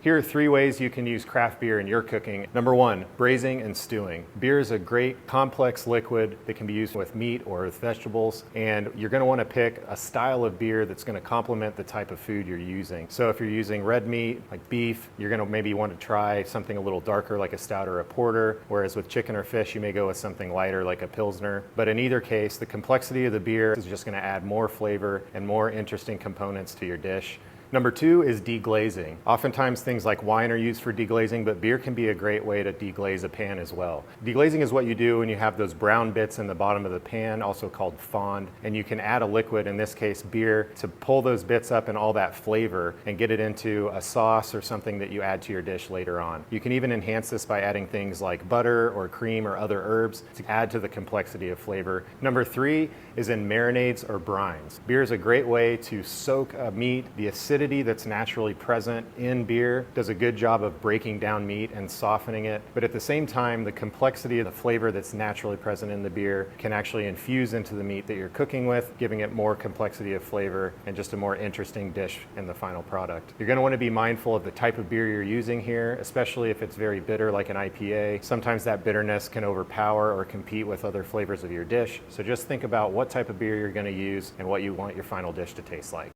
Here are 3 ways you can use craft beer in your cooking. Number 1, braising and stewing. Beer is a great complex liquid that can be used with meat or with vegetables, and you're going to want to pick a style of beer that's going to complement the type of food you're using. So if you're using red meat, like beef, you're going to maybe want to try something a little darker like a stout or a porter, whereas with chicken or fish, you may go with something lighter like a pilsner. But in either case, the complexity of the beer is just going to add more flavor and more interesting components to your dish. Number 2 is deglazing. Oftentimes things like wine are used for deglazing, but beer can be a great way to deglaze a pan as well. Deglazing is what you do when you have those brown bits in the bottom of the pan, also called fond, and you can add a liquid, in this case beer, to pull those bits up and all that flavor and get it into a sauce or something that you add to your dish later on. You can even enhance this by adding things like butter or cream or other herbs to add to the complexity of flavor. Number 3 is in marinades or brines. Beer is a great way to soak a meat. The acidity that's naturally present in beer does a good job of breaking down meat and softening it, but at the same time, the complexity of the flavor that's naturally present in the beer can actually infuse into the meat that you're cooking with, giving it more complexity of flavor and just a more interesting dish in the final product. You're going to want to be mindful of the type of beer you're using here, especially if it's very bitter like an IPA. Sometimes that bitterness can overpower or compete with other flavors of your dish, so just think about what type of beer you're going to use and what you want your final dish to taste like.